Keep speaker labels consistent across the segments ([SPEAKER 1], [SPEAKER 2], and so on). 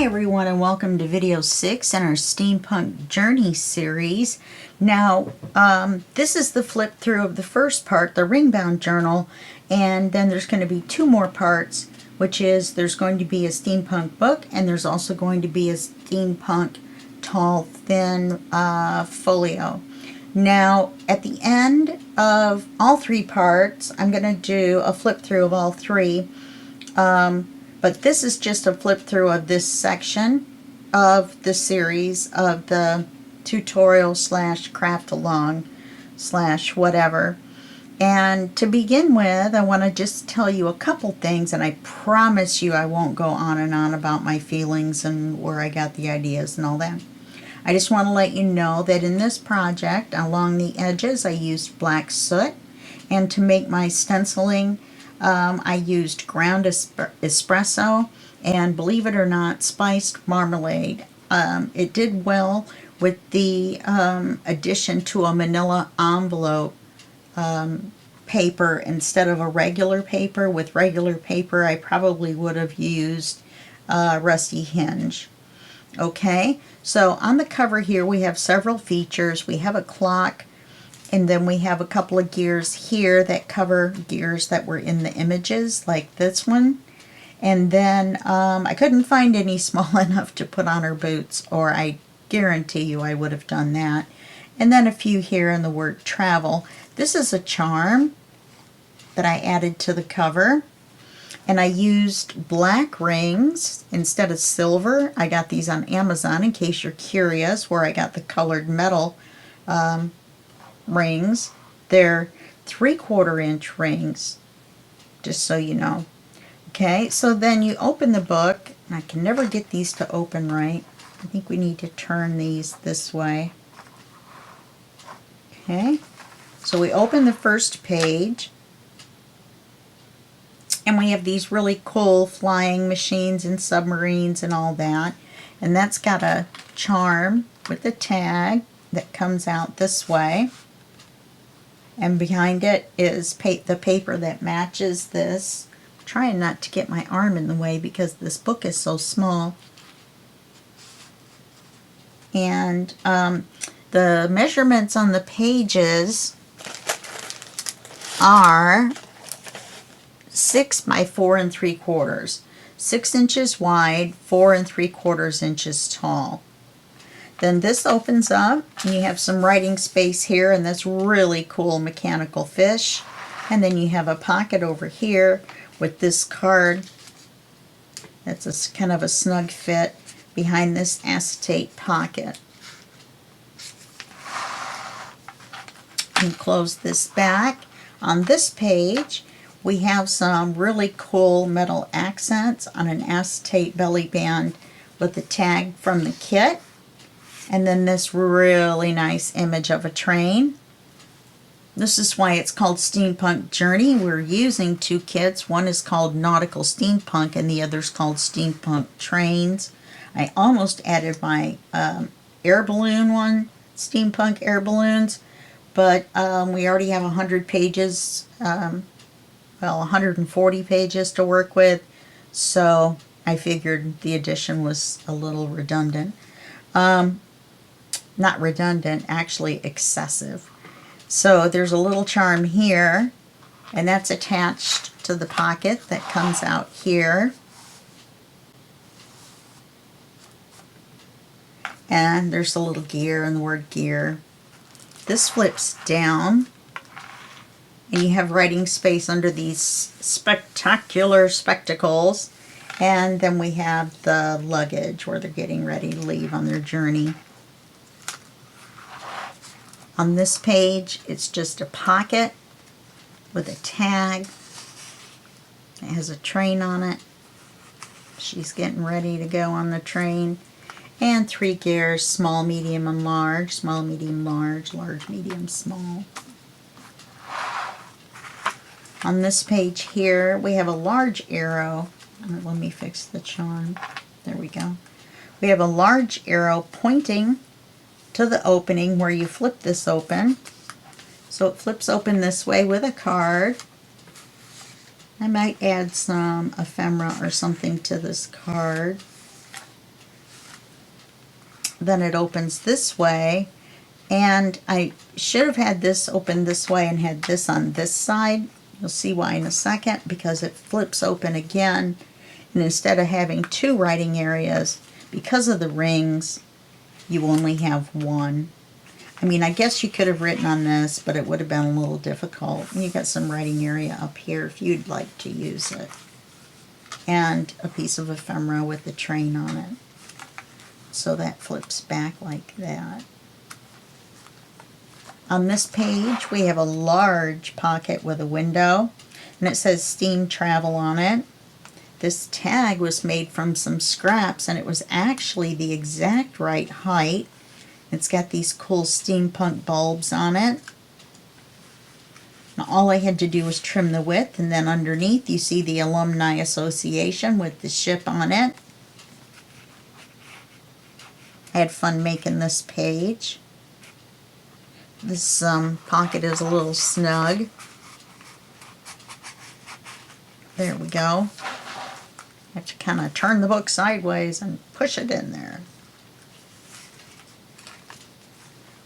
[SPEAKER 1] Hi everyone, and welcome to video 6 in our Steampunk Journey series. Now, this is the flip through of the first part, the ringbound journal, and then there's going to be two more parts, which is there's going to be a steampunk book, and there's also going to be a steampunk tall, thin folio. Now, at the end of all three parts, I'm going to do a flip through of all three. But this is just a flip through of this section of the series of the tutorial slash craft along slash whatever. And to begin with, I want to just tell you a couple things, and I promise you I won't go on and on about my feelings and where I got the ideas and all that. I just want to let you know that in this project, along the edges, I used black soot, and to make my stenciling, I used ground espresso and, believe it or not, spiced marmalade. It did well with the addition to a manila envelope paper instead of a regular paper. With regular paper, I probably would have used rusty hinge. Okay, so on the cover here we have several features. We have a clock, and then we have a couple of gears here that cover gears that were in the images, like this one. And then I couldn't find any small enough to put on her boots, or I guarantee you I would have done that. And then a few here in the word travel. This is a charm that I added to the cover. And I used black rings instead of silver. I got these on Amazon, in case you're curious, where I got the colored metal rings. They're 3/4 inch rings, just so you know. Okay, so then you open the book, and I can never get these to open right. I think we need to turn these this way. Okay, so we open the first page, and we have these really cool flying machines and submarines and all that. And that's got a charm with a tag that comes out this way. And behind it is the paper that matches this. I'm trying not to get my arm in the way because this book is so small. And the measurements on the pages are 6 by 4 3/4, 6 inches wide, 4 3/4 inches tall. Then this opens up, and you have some writing space here, and this really cool mechanical fish. And then you have a pocket over here with this card. That's a kind of a snug fit behind this acetate pocket. And close this back. On this page, we have some really cool metal accents on an acetate belly band with a tag from the kit. And then this really nice image of a train. This is why it's called Steampunk Journey. We're using two kits. One is called Nautical Steampunk, and the other is called Steampunk Trains. I almost added my air balloon one, Steampunk Air Balloons, but we already have 100 pages, well, 140 pages to work with, so I figured the addition was a little redundant. Not redundant, actually excessive. So there's a little charm here, and that's attached to the pocket that comes out here. And there's a little gear and the word gear. This flips down, and you have writing space under these spectacular spectacles. And then we have the luggage where they're getting ready to leave on their journey. On this page, it's just a pocket with a tag. It has a train on it. She's getting ready to go on the train. And 3 gears, small, medium, and large. Small, medium, large, large, medium, small. On this page here, we have a large arrow. Let me fix the charm. There we go. We have a large arrow pointing to the opening where you flip this open. So it flips open this way with a card. I might add some ephemera or something to this card. then it opens this way. And I should have had this open this way and had this on this side. You'll see why in a second, because it flips open again. And instead of having 2 writing areas, because of the rings, you only have 1. I mean, I guess you could have written on this, but it would have been a little difficult. And you got some writing area up here if you'd like to use it. And a piece of ephemera with the train on it. So that flips back like that. On this page, we have a large pocket with a window, and it says Steam Travel on it. This tag was made from some scraps, and it was actually the exact right height. It's got these cool steampunk bulbs on it. Now, all I had to do was trim the width, and then underneath you see the Alumni Association with the ship on it. I had fun making this page. This pocket is a little snug. There we go. I have to kind of turn the book sideways and push it in there.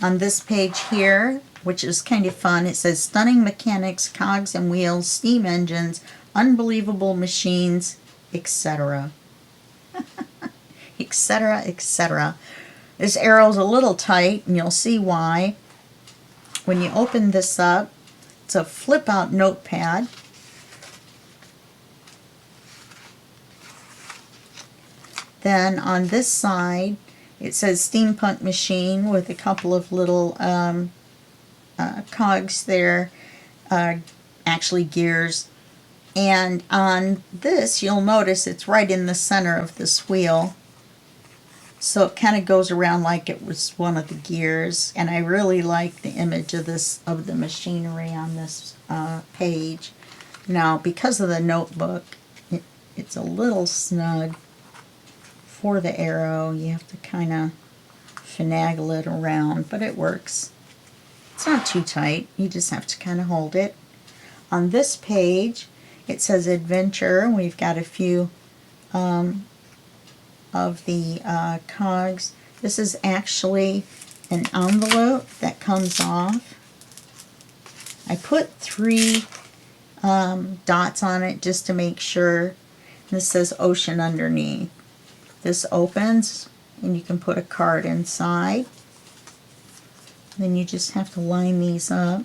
[SPEAKER 1] On this page here, which is kind of fun, it says stunning mechanics, cogs and wheels, steam engines, unbelievable machines, etc. etc., etc. This arrow's a little tight, and you'll see why. When you open this up, it's a flip-out notepad. Then on this side, it says Steampunk Machine with a couple of little cogs there, actually gears. And on this, you'll notice it's right in the center of this wheel. So it kind of goes around like it was one of the gears, and I really like the image of the machinery on this page. Now, because of the notebook, it's a little snug for the arrow. You have to kind of finagle it around, but it works. It's not too tight. You just have to kind of hold it. On this page, it says Adventure, and we've got a few of the cogs. This is actually an envelope that comes off. I put 3 dots on it just to make sure. This says Ocean underneath. This opens and you can put a card inside. Then you just have to line these up.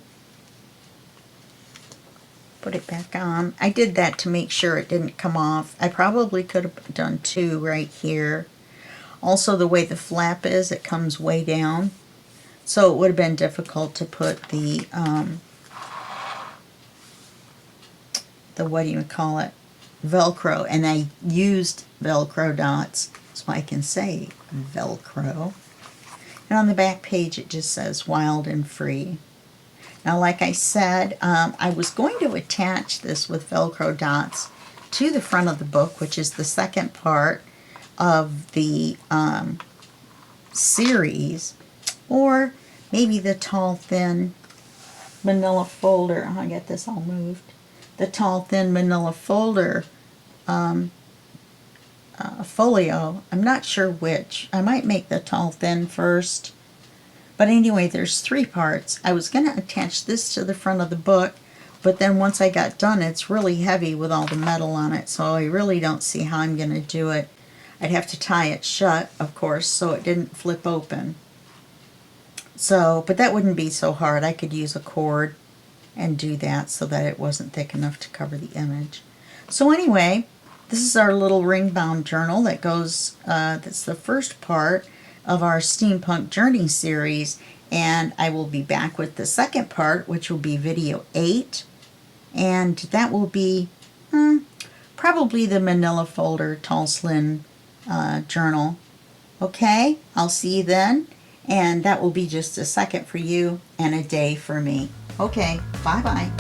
[SPEAKER 1] Put it back on. I did that to make sure it didn't come off. I probably could have done 2 right here. Also, the way the flap is, it comes way down. So it would have been difficult to put the what do you call it? Velcro. And I used Velcro dots, so I can say Velcro. And on the back page, it just says Wild and Free. Now, like I said, I was going to attach this with Velcro dots to the front of the book, which is the second part of the series, or maybe the tall, thin manila folder. Oh, I got this all moved. The tall, thin manila folder folio. I'm not sure which. I might make the tall, thin first. But anyway, there's 3 parts. I was going to attach this to the front of the book, but then once I got done, it's really heavy with all the metal on it, so I really don't see how I'm going to do it. I'd have to tie it shut, of course, so it didn't flip open. So, but that wouldn't be so hard. I could use a cord and do that so that it wasn't thick enough to cover the image. So anyway, this is our little ring-bound journal that goes, that's the first part of our Steampunk Journey series, and I will be back with the second part, which will be video 8, and that will be probably the manila folder tall slim journal. Okay, I'll see you then, and that will be just a second for you and a day for me. Okay, bye-bye.